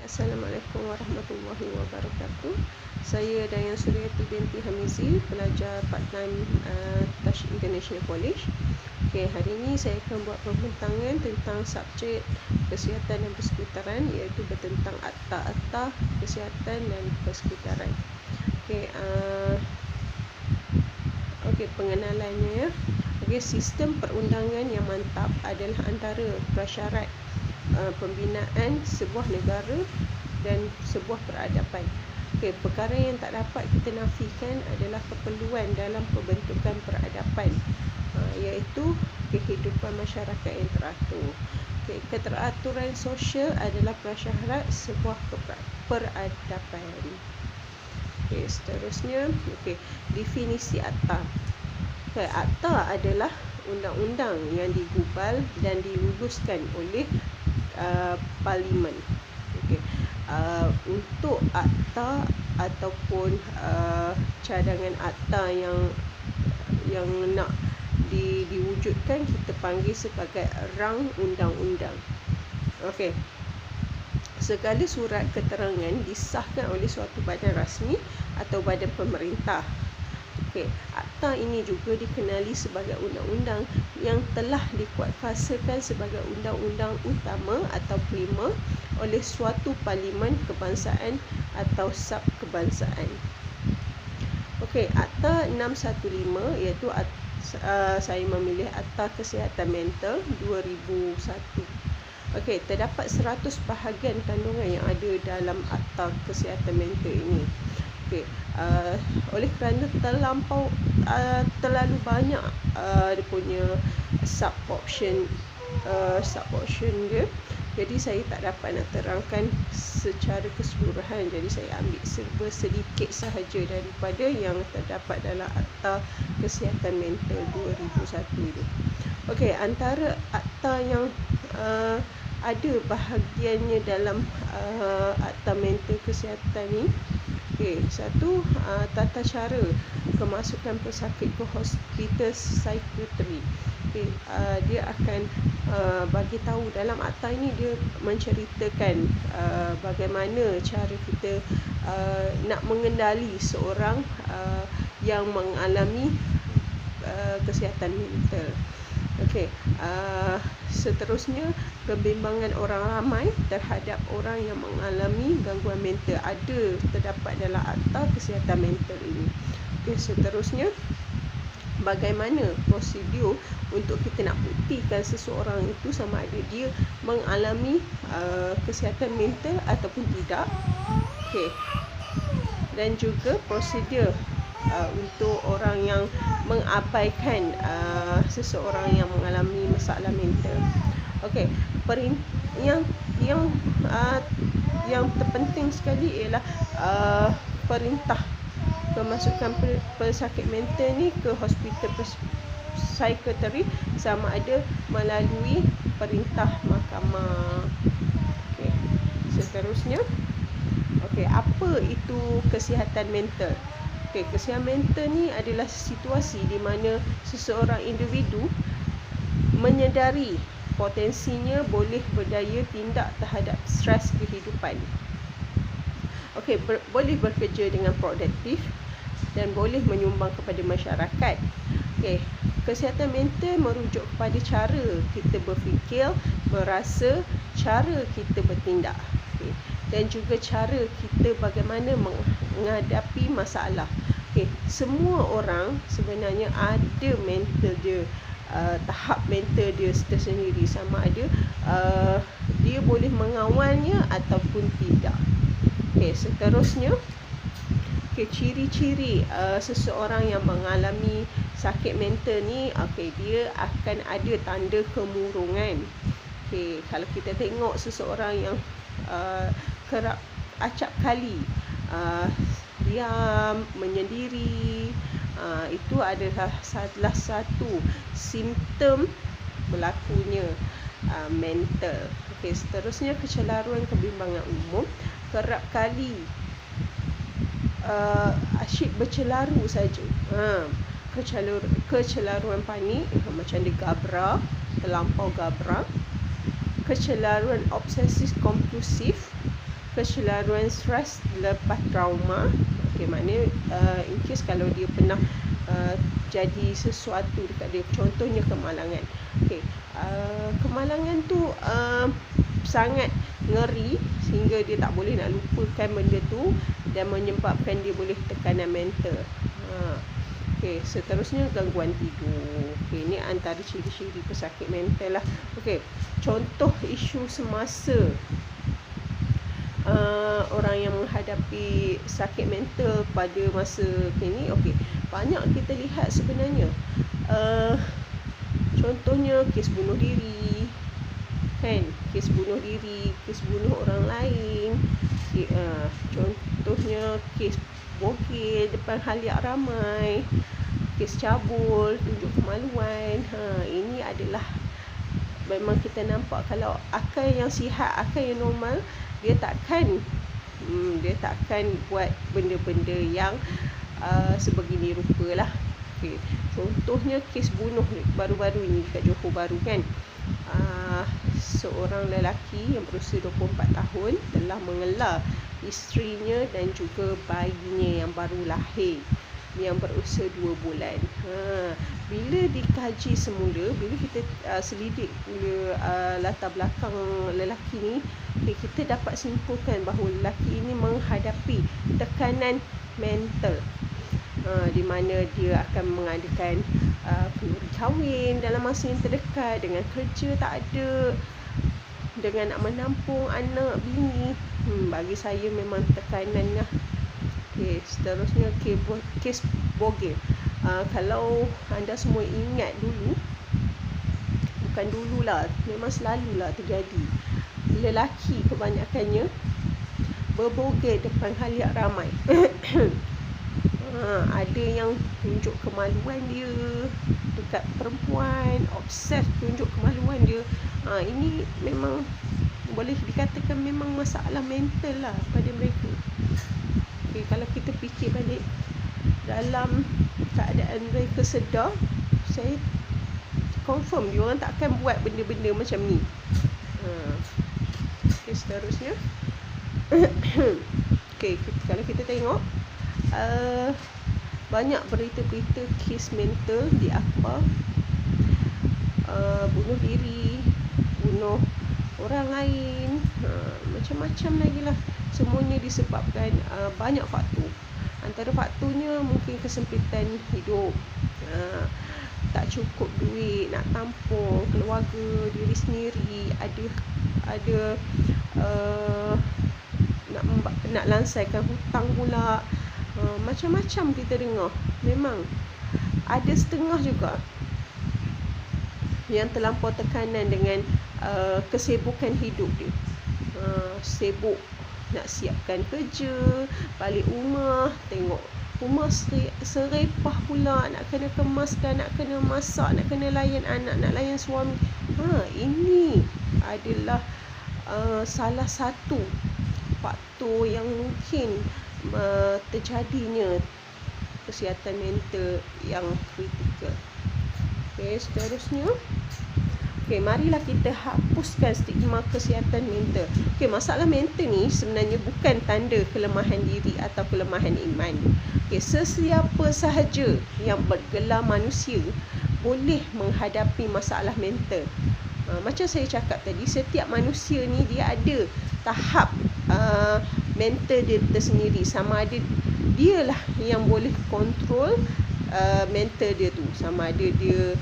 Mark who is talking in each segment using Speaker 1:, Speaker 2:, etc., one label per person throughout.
Speaker 1: Assalamualaikum warahmatullahi wabarakatuh. Saya Dayan Suryati binti Hamizi, pelajar part-time Touch International College. Hari ini saya akan buat pembentangan tentang subjek kesihatan dan persekitaran, iaitu bertentang akta-akta kesihatan dan persekitaran. Pengenalannya. Sistem perundangan yang mantap adalah antara prasyarat pembinaan sebuah negara dan sebuah peradaban. Perkara yang tak dapat kita nafikan adalah keperluan dalam pembentukan peradaban, iaitu kehidupan masyarakat yang teratur. Keteraturan sosial adalah prasyarat sebuah peradaban. Seterusnya, definisi akta. Akta adalah undang-undang yang digubal dan diluluskan oleh Parlimen. Untuk akta ataupun cadangan akta yang nak diwujudkan, kita panggil sebagai rang undang-undang. Segala surat keterangan disahkan oleh suatu badan rasmi atau badan pemerintah. Akta ini juga dikenali sebagai undang-undang yang telah dikuatkuasakan sebagai undang-undang utama atau prima oleh suatu parlimen kebangsaan atau sub-kebangsaan. Akta 615 iaitu saya memilih Akta Kesihatan Mental 2001. Terdapat 100 bahagian kandungan yang ada dalam Akta Kesihatan Mental ini. Oleh kerana terlalu banyak dia punya sub-option dia, jadi saya tak dapat nak terangkan secara keseluruhan. Jadi saya ambil sedikit sahaja daripada yang terdapat dalam Akta Kesihatan Mental 2001 itu. Antara akta yang ada bahagiannya dalam Akta Mental Kesihatan ni, satu, tata cara kemasukan pesakit ke hospital psikiatri. Dia akan bagi tahu dalam akta ini, dia menceritakan bagaimana cara kita nak mengendali seorang yang mengalami kesihatan mental. Seterusnya, kebimbangan orang ramai terhadap orang yang mengalami gangguan mental terdapat dalam Akta Kesihatan Mental ini. Seterusnya, bagaimana prosedur untuk kita nak buktikan seseorang itu sama ada dia mengalami kesihatan mental ataupun tidak. Dan juga prosedur untuk orang yang mengabaikan seseorang yang mengalami masalah mental. Yang terpenting sekali ialah perintah kemasukan pesakit mental ni ke hospital psikiatri sama ada melalui perintah mahkamah. Seterusnya, apa itu kesihatan mental? Kesihatan mental ni adalah situasi di mana seseorang individu menyedari potensinya boleh berdaya tindak terhadap stres kehidupan. Boleh bekerja dengan produktif dan boleh menyumbang kepada masyarakat. Kesihatan mental merujuk kepada cara kita berfikir, berasa, cara kita bertindak, dan juga cara kita bagaimana menghadapi masalah. Semua orang sebenarnya ada mental dia, tahap mental dia tersendiri, sama ada dia boleh mengawalnya ataupun tidak. Seterusnya, ciri-ciri seseorang yang mengalami sakit mental ni, dia akan ada tanda kemurungan. Kalau kita tengok seseorang yang kerap acap kali diam, menyendiri, itu adalah salah satu simptom berlakunya mental. Seterusnya, kecelaruan kebimbangan umum. Kerap kali asyik bercelaru saja. Kecelaruan panik, macam dia gabra, terlampau gabra. Kecelaruan obsesif kompulsif, kecelaruan stres lepas trauma. Okey, maknanya in case kalau dia pernah jadi sesuatu dekat dia, contohnya kemalangan. Okey, kemalangan tu sangat ngeri sehingga dia tak boleh nak lupakan benda tu dan menyebabkan dia boleh tekanan mental. Okey, seterusnya gangguan tidur. Okey, ini antara ciri-ciri pesakit mental lah. Okey, contoh isu semasa orang yang menghadapi sakit mental pada masa kini. Okey, banyak kita lihat sebenarnya. Contohnya kes bunuh diri, kan? Kes bunuh diri, kes bunuh orang lain. Contohnya kes bogel depan khalayak ramai, kes cabul, tunjuk kemaluan. Ini adalah memang kita nampak kalau akal yang sihat, akal yang normal, dia takkan buat benda-benda yang sebegini rupa lah. Okay. Contohnya kes bunuh baru-baru ini dekat Johor Bahru, kan. Seorang lelaki yang berusia 24 tahun telah mengelar isterinya dan juga bayinya yang baru lahir yang berusia 2 bulan. Bila dikaji semula, bila kita selidik latar belakang lelaki ni, kita dapat simpulkan bahawa lelaki ini menghadapi tekanan mental, di mana dia akan mengadakan kenduri kahwin dalam masa yang terdekat, dengan kerja tak ada, dengan nak menampung anak bini. Bagi saya memang tekanan lah. Okay, seterusnya kes bogel. Kalau anda semua ingat dulu, bukan dululah, memang selalulah terjadi, lelaki kebanyakannya berbogel depan khalayak ramai. Ada yang tunjuk kemaluan dia dekat perempuan, obses tunjuk kemaluan dia. Ini memang boleh dikatakan memang masalah mental lah pada mereka. Okay, kalau kita fikir balik dalam keadaan mereka sedar, saya confirm dia orang takkan buat benda-benda macam ni. Okay, seterusnya. Okay, kalau kita tengok banyak berita-berita kes mental di akhbar, bunuh diri, bunuh orang lain, macam-macam lagi lah. Semuanya disebabkan banyak faktor. Antara faktornya mungkin kesempitan hidup, tak cukup duit nak tampung keluarga diri sendiri, ada nak lansaikan hutang pula. Macam-macam kita dengar. Memang ada setengah juga yang terlampau tekanan dengan kesibukan hidup dia. Sibuk nak siapkan kerja, balik rumah, tengok rumah serepah pula, nak kena kemaskan, nak kena masak, nak kena layan anak, nak layan suami. Ini adalah salah satu faktor yang mungkin terjadinya kesihatan mental yang kritikal. Okay, seterusnya. Okay, marilah kita hapuskan stigma kesihatan mental. Okay, masalah mental ni sebenarnya bukan tanda kelemahan diri atau kelemahan iman. Okay, sesiapa sahaja yang bergelar manusia boleh menghadapi masalah mental. Macam saya cakap tadi, setiap manusia ni dia ada tahap mental dia tersendiri. Sama ada dialah yang boleh kontrol mental dia tu, sama ada dia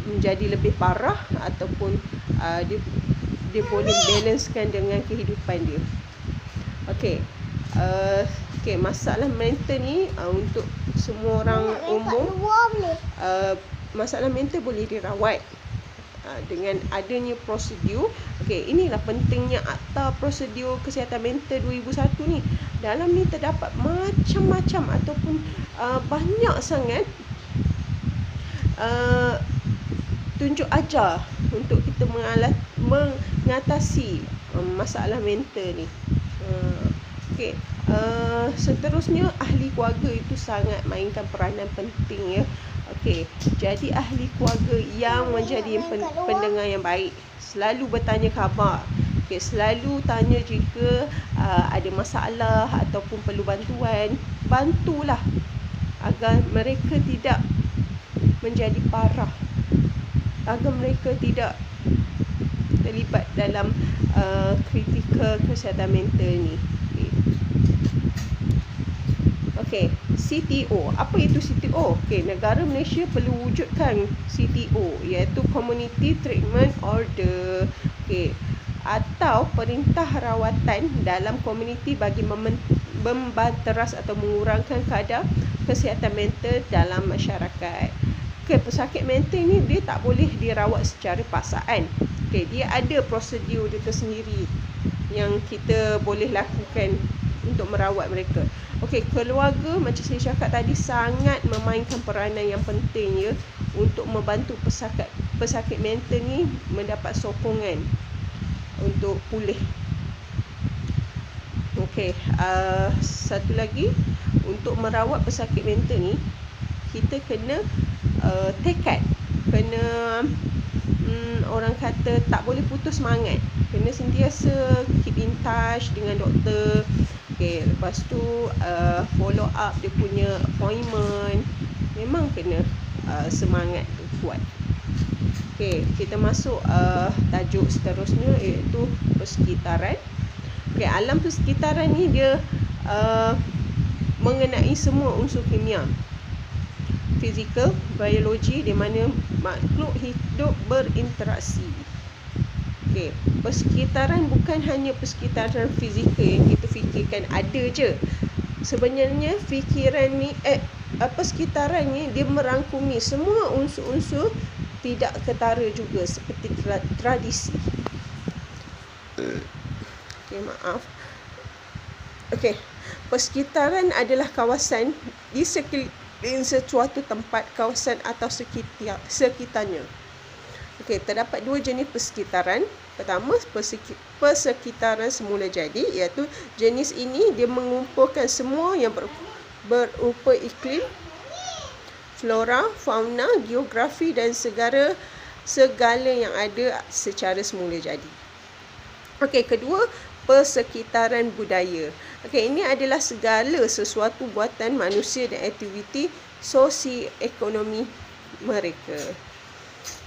Speaker 1: menjadi lebih parah ataupun dia boleh balancekan dengan kehidupan dia. Okey. Masalah mental ni untuk semua orang umum, masalah mental boleh dirawat dengan adanya prosedur. Okey, inilah pentingnya Akta Prosedur Kesihatan Mental 2001 ni. Dalam ni terdapat macam-macam ataupun banyak sangat tunjuk ajar untuk kita mengatasi masalah mental ni. Okey, seterusnya ahli keluarga itu sangat mainkan peranan penting, ya. Okey, jadi ahli keluarga yang menjadi pendengar yang baik, selalu bertanya khabar, Okey, selalu tanya jika ada masalah ataupun perlu bantuan. Bantulah agar mereka tidak menjadi parah, agar mereka tidak terlibat dalam kritikal kesihatan mental ni. Okey, CTO. Apa itu CTO? Okey, negara Malaysia perlu wujudkan CTO, iaitu Community Treatment Order. Okey, atau perintah rawatan dalam komuniti bagi membanteras atau mengurangkan kadar kesihatan mental dalam masyarakat. Okey, pesakit mental ni dia tak boleh dirawat secara paksaan. Okey, dia ada prosedur dia tersendiri yang kita boleh lakukan untuk merawat mereka. Okey, keluarga macam saya cakap tadi sangat memainkan peranan yang penting ya untuk membantu pesakit mental ni mendapat sokongan untuk pulih. Okey, satu lagi, untuk merawat pesakit mental ni kita kena tekad, kena orang kata tak boleh putus semangat, kena sentiasa keep in touch dengan doktor. Okey, lepas tu follow up dia punya appointment, memang kena semangat kuat. Okey, kita masuk tajuk seterusnya, iaitu persekitaran. Okey, alam persekitaran ni dia mengenai semua unsur kimia, fizikal, biologi, di mana makhluk hidup berinteraksi. Okey, persekitaran bukan hanya persekitaran fizikal yang kita fikirkan ada je. Sebenarnya fikiran ni persekitaran ni dia merangkumi semua unsur-unsur tidak ketara juga, seperti tradisi. Okey, maaf. Okey, persekitaran adalah kawasan di sekeliling sesuatu tempat, kawasan atau sekitarnya. Okey, terdapat dua jenis persekitaran. Pertama, persekitaran semula jadi, iaitu jenis ini dia mengumpulkan semua yang berupa iklim, flora, fauna, geografi dan segala yang ada secara semula jadi. Okey, kedua, persekitaran budaya. Okey, ini adalah segala sesuatu buatan manusia dan aktiviti sosioekonomi mereka.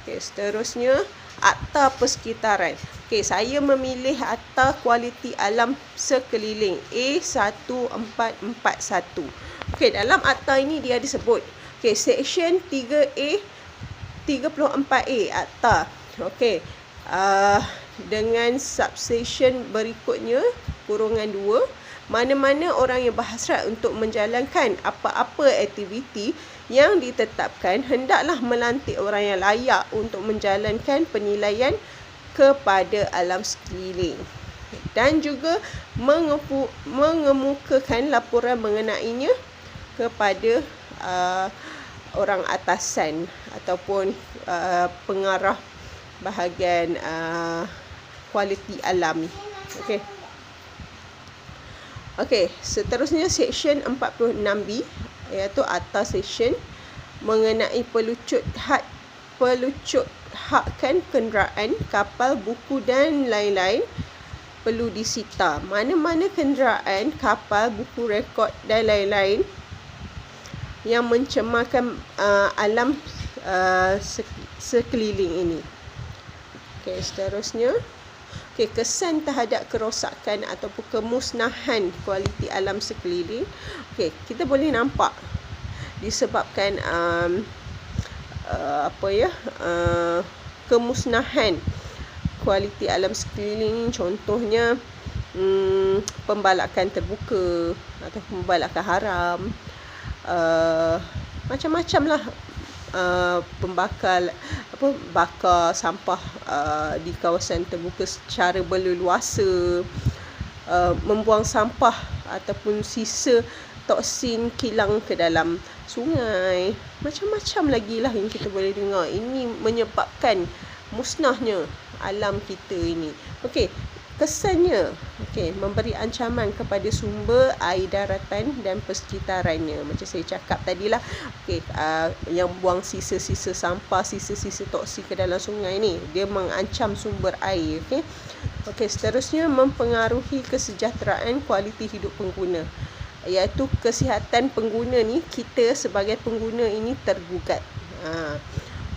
Speaker 1: Okey, seterusnya akta persekitaran. Okey, saya memilih akta kualiti alam sekeliling A1441. Okey, dalam akta ini dia disebut, okey, seksyen 3A 34A akta. Okey, dengan subsection berikutnya kurungan 2, mana-mana orang yang berhasrat untuk menjalankan apa-apa aktiviti yang ditetapkan hendaklah melantik orang yang layak untuk menjalankan penilaian kepada alam sekeliling dan juga mengemukakan laporan mengenainya kepada orang atasan ataupun pengarah bahagian kualiti alam. Okey. Okey, seterusnya seksyen 46B, iaitu akta seksyen mengenai pelucut hakkan kenderaan, kapal, buku dan lain-lain perlu disita. Mana-mana kenderaan, kapal, buku, rekod dan lain-lain yang mencemarkan alam sekeliling ini. Okey, seterusnya, okey, kesan terhadap kerosakan ataupun kemusnahan kualiti alam sekeliling. Okey, kita boleh nampak disebabkan kemusnahan kualiti alam sekeliling, contohnya pembalakan terbuka atau pembalakan haram, macam-macam lah, bakar sampah di kawasan terbuka secara berleluasa, membuang sampah ataupun sisa toksin kilang ke dalam sungai, macam-macam lagi lah yang kita boleh dengar. Ini menyebabkan musnahnya alam kita ini. Okey, kesannya, okey, memberi ancaman kepada sumber air daratan dan persekitarannya. Macam saya cakap tadilah, okey, yang buang sisa-sisa sampah, sisa-sisa toksin ke dalam sungai ni, dia mengancam sumber air. Okey, Okey, seterusnya mempengaruhi kesejahteraan kualiti hidup pengguna, iaitu kesihatan pengguna ni, kita sebagai pengguna ini tergugat.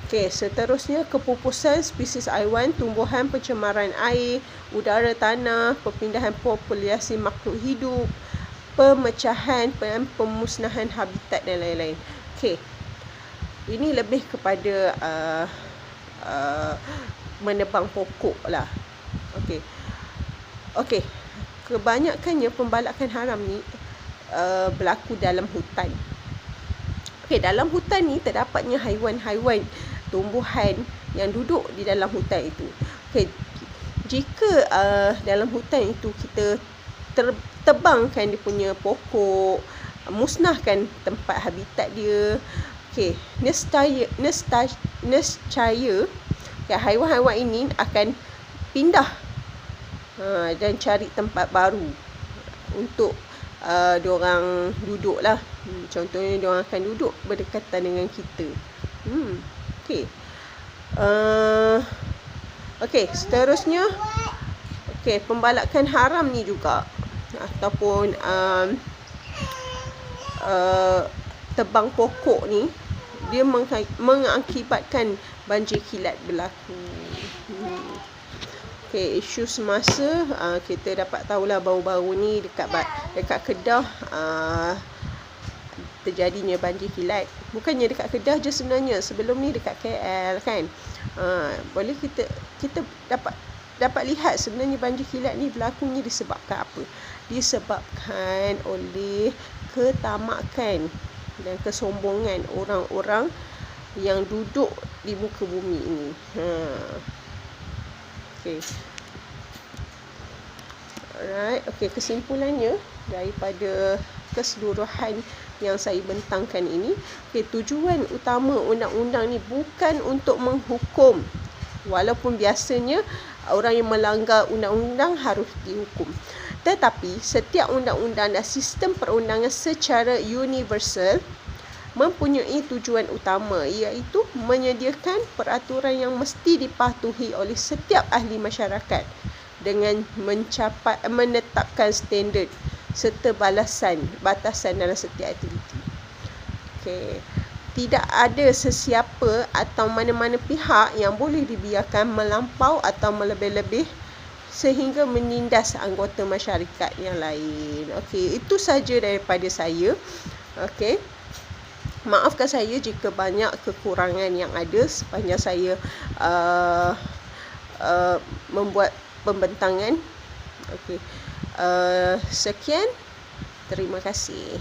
Speaker 1: Okey, seterusnya kepupusan spesies haiwan, tumbuhan, pencemaran air, udara tanah, perpindahan populasi makhluk hidup, pemecahan dan pemusnahan habitat dan lain-lain. Okey, ini lebih kepada menebang pokok lah. Okey, kebanyakannya pembalakan haram ni berlaku dalam hutan. Okey, dalam hutan ni terdapatnya haiwan-haiwan, tumbuhan yang duduk di dalam hutan itu. Okey, jika dalam hutan itu kita tebangkan dia punya pokok, musnahkan tempat habitat dia, okey, nescaya haiwan-haiwan ini akan pindah dan cari tempat baru untuk diorang duduk lah. Contohnya diorang akan duduk berdekatan dengan kita. Okey. Okey, seterusnya pembalakan haram ni juga, ataupun tebang pokok ni, dia mengakibatkan banjir kilat berlaku. Okey, isu semasa kita dapat tahulah baru-baru ni dekat Kedah terjadinya banjir kilat. Bukannya dekat Kedah je sebenarnya, sebelum ni dekat KL kan. Boleh kita dapat lihat sebenarnya banjir kilat ni berlakunya disebabkan apa? Disebabkan oleh ketamakan dan kesombongan orang-orang yang duduk di muka bumi ini. Okey. Alright, kesimpulannya daripada keseluruhan yang saya bentangkan ini, tujuan utama undang-undang ni bukan untuk menghukum, walaupun biasanya orang yang melanggar undang-undang harus dihukum. Tetapi setiap undang-undang dan sistem perundangan secara universal mempunyai tujuan utama, iaitu menyediakan peraturan yang mesti dipatuhi oleh setiap ahli masyarakat dengan menetapkan standard serta batasan dalam setiap aktiviti. Okey. Tidak ada sesiapa atau mana-mana pihak yang boleh dibiarkan melampau atau melebih-lebih sehingga menindas anggota masyarakat yang lain. Okey, itu saja daripada saya. Okey. Maafkan saya jika banyak kekurangan yang ada sepanjang saya membuat pembentangan. Okey. Sekian. Terima kasih.